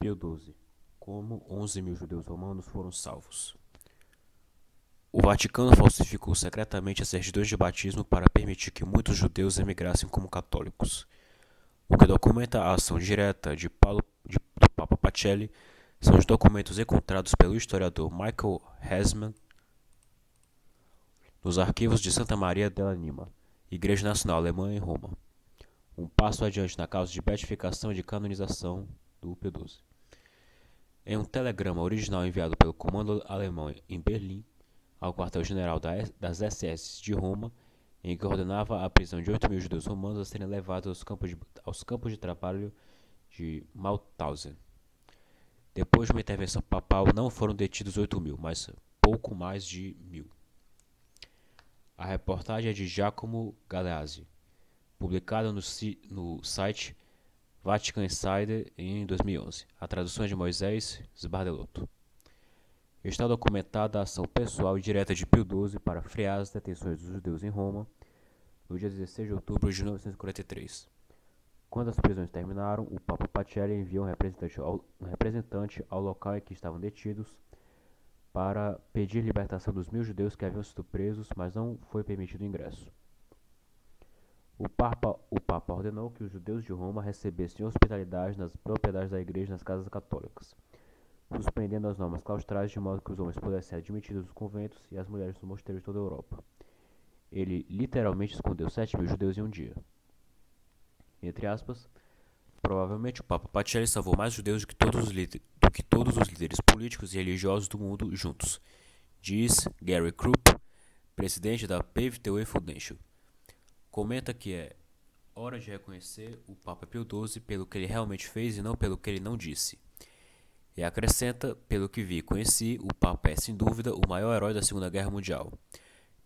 Evangelho 12. Como 11 mil judeus romanos foram salvos. O Vaticano falsificou secretamente as certidões de batismo para permitir que muitos judeus emigrassem como católicos. O que documenta a ação direta do Papa Pacelli são os documentos encontrados pelo historiador Michael Hesemann nos arquivos de Santa Maria della Anima, Igreja Nacional Alemã em Roma. Um passo adiante na causa de beatificação e de canonização do Pio XII. Em um telegrama original enviado pelo comando alemão em Berlim, ao quartel-general das SS de Roma, em que ordenava a prisão de 8 mil judeus romanos a serem levados aos campos de trabalho de Mauthausen. Depois de uma intervenção papal, não foram detidos 8 mil, mas pouco mais de 1.000. A reportagem é de Giacomo Galeazzi, publicada no site Vatican Insider em 2011. A tradução é de Moisés Sbardelotto. Está documentada a ação pessoal e direta de Pio XII para frear as detenções dos judeus em Roma no dia 16 de outubro de 1943. Quando as prisões terminaram, o Papa Pacelli enviou um representante ao local em que estavam detidos para pedir libertação dos 1.000 judeus que haviam sido presos, mas não foi permitido o ingresso. O Papa ordenou que os judeus de Roma recebessem hospitalidade nas propriedades da igreja e nas casas católicas, suspendendo as normas claustrais de modo que os homens pudessem ser admitidos nos conventos e as mulheres nos mosteiros de toda a Europa. Ele literalmente escondeu 7 mil judeus em um dia. Entre aspas, provavelmente o Papa Pacelli salvou mais judeus do que todos os líderes políticos e religiosos do mundo juntos, diz Gary Krupp, presidente da Pave the Way Foundation. Comenta que é hora de reconhecer o Papa Pio XII pelo que ele realmente fez e não pelo que ele não disse. E acrescenta, pelo que vi e conheci, o Papa é sem dúvida o maior herói da Segunda Guerra Mundial.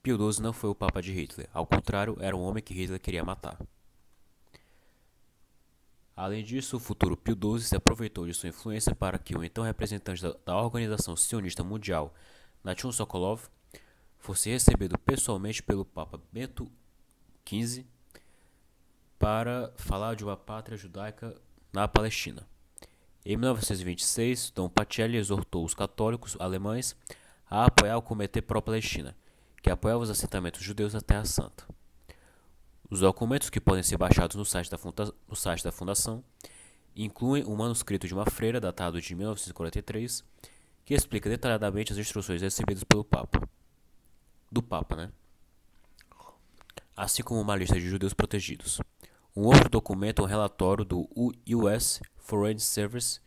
Pio XII não foi o Papa de Hitler, ao contrário, era um homem que Hitler queria matar. Além disso, o futuro Pio XII se aproveitou de sua influência para que o então representante da Organização Sionista Mundial, Nation Sokolov, fosse recebido pessoalmente pelo Papa Bento XV para falar de uma pátria judaica na Palestina. Em 1926, Dom Pacelli exortou os católicos alemães a apoiar o Comitê Pró-Palestina, que apoiava os assentamentos judeus na Terra Santa. Os documentos que podem ser baixados no site da Fundação incluem um manuscrito de uma freira datado de 1943, que explica detalhadamente as instruções recebidas do Papa, assim como uma lista de judeus protegidos. Um outro documento é um relatório do US Foreign Service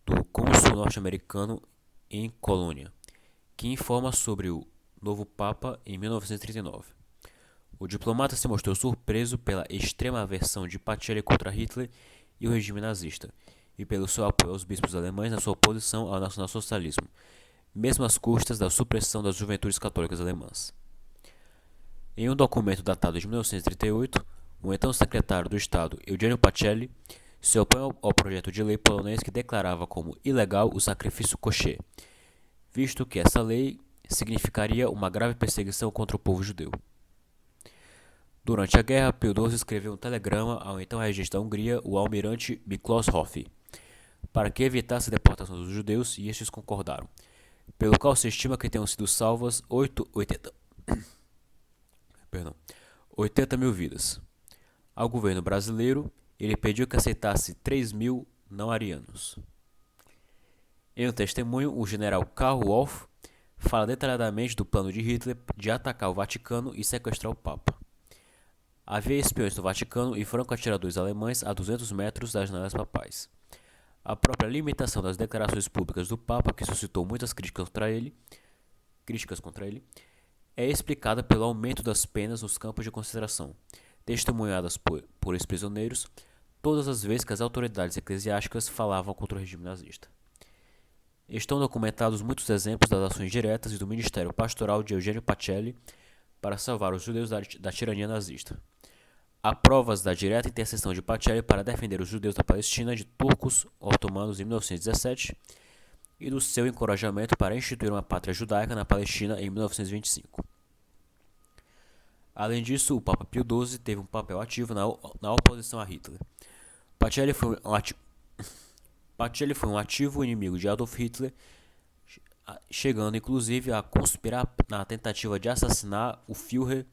do cônsul norte-americano em Colônia, que informa sobre o novo Papa em 1939. O diplomata se mostrou surpreso pela extrema aversão de Pacelli contra Hitler e o regime nazista, e pelo seu apoio aos bispos alemães na sua oposição ao nacionalsocialismo, mesmo às custas da supressão das juventudes católicas alemãs. Em um documento datado de 1938, o então secretário do Estado, Eugenio Pacelli, se opõe ao projeto de lei polonês que declarava como ilegal o sacrifício kosher, visto que essa lei significaria uma grave perseguição contra o povo judeu. Durante a guerra, Pio XII escreveu um telegrama ao então regente da Hungria, o almirante Miklós Horthy, para que evitasse a deportação dos judeus, e estes concordaram, pelo qual se estima que tenham sido salvas 80 mil vidas. Ao governo brasileiro, ele pediu que aceitasse 3 mil não-arianos. Em um testemunho, o general Karl Wolff fala detalhadamente do plano de Hitler de atacar o Vaticano e sequestrar o Papa. Havia espiões no Vaticano e franco-atiradores alemães a 200 metros das janelas papais. A própria limitação das declarações públicas do Papa, que suscitou muitas críticas contra ele, é explicada pelo aumento das penas nos campos de concentração, testemunhadas por ex-prisioneiros, todas as vezes que as autoridades eclesiásticas falavam contra o regime nazista. Estão documentados muitos exemplos das ações diretas e do ministério pastoral de Eugenio Pacelli para salvar os judeus da tirania nazista. Há provas da direta intercessão de Pacelli para defender os judeus da Palestina de turcos otomanos em 1917 e do seu encorajamento para instituir uma pátria judaica na Palestina em 1925. Além disso, o Papa Pio XII teve um papel ativo na oposição a Hitler. Pacelli foi Pacelli foi um ativo inimigo de Adolf Hitler, chegando inclusive a conspirar na tentativa de assassinar o Führer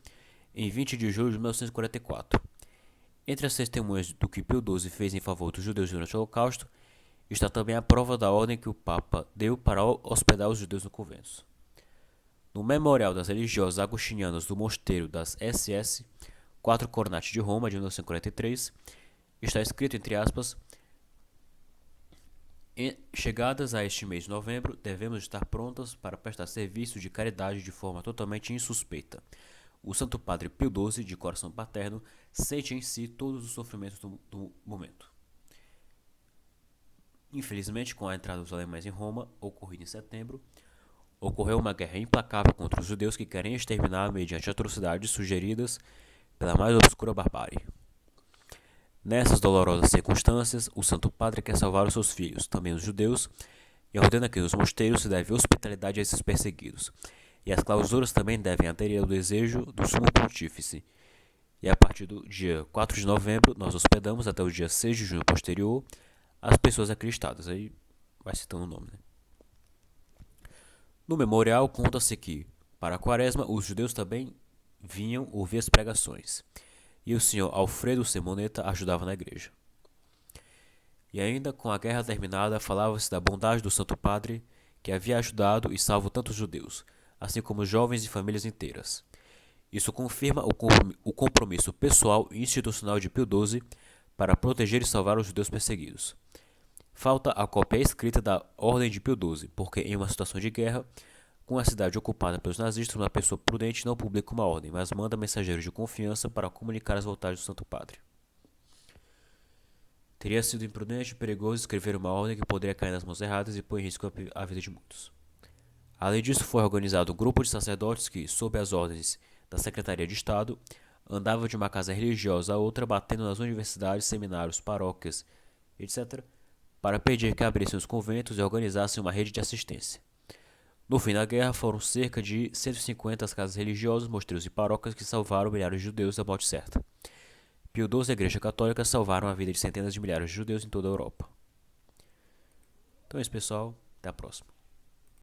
em 20 de julho de 1944. Entre as testemunhas do que Pio XII fez em favor dos judeus durante o Holocausto, está também a prova da ordem que o Papa deu para hospedar os judeus no convento. No Memorial das Religiosas Agostinianas do Mosteiro das SS, 4 Coronati de Roma, de 1943, está escrito, entre aspas, chegadas a este mês de novembro, devemos estar prontas para prestar serviço de caridade de forma totalmente insuspeita. O Santo Padre Pio XII, de coração paterno, sente em si todos os sofrimentos do momento. Infelizmente, com a entrada dos alemães em Roma, ocorrida em setembro, ocorreu uma guerra implacável contra os judeus que querem exterminar mediante atrocidades sugeridas pela mais obscura barbárie. Nessas dolorosas circunstâncias, o Santo Padre quer salvar os seus filhos, também os judeus, e ordena que nos mosteiros se deve hospitalidade a esses perseguidos, e as clausuras também devem aderir ao desejo do Sumo Pontífice. E a partir do dia 4 de novembro, nós hospedamos até o dia 6 de junho posterior as pessoas acreditadas. Aí vai citando o nome, né? No memorial, conta-se que, para a quaresma, os judeus também vinham ouvir as pregações, e o senhor Alfredo Simonetta ajudava na igreja. E ainda, com a guerra terminada, falava-se da bondade do Santo Padre, que havia ajudado e salvo tantos judeus, assim como jovens e famílias inteiras. Isso confirma o compromisso pessoal e institucional de Pio XII para proteger e salvar os judeus perseguidos. Falta a cópia escrita da Ordem de Pio XII, porque em uma situação de guerra, com a cidade ocupada pelos nazistas, uma pessoa prudente não publica uma ordem, mas manda mensageiros de confiança para comunicar as vontades do Santo Padre. Teria sido imprudente e perigoso escrever uma ordem que poderia cair nas mãos erradas e pôr em risco a vida de muitos. Além disso, foi organizado um grupo de sacerdotes que, sob as ordens da Secretaria de Estado, andava de uma casa religiosa a outra, batendo nas universidades, seminários, paróquias, etc., para pedir que abrissem os conventos e organizassem uma rede de assistência. No fim da guerra, foram cerca de 150 as casas religiosas, mosteiros e paróquias que salvaram milhares de judeus da morte certa. Pio XII e a Igreja Católica salvaram a vida de centenas de milhares de judeus em toda a Europa. Então é isso, pessoal. Até a próxima.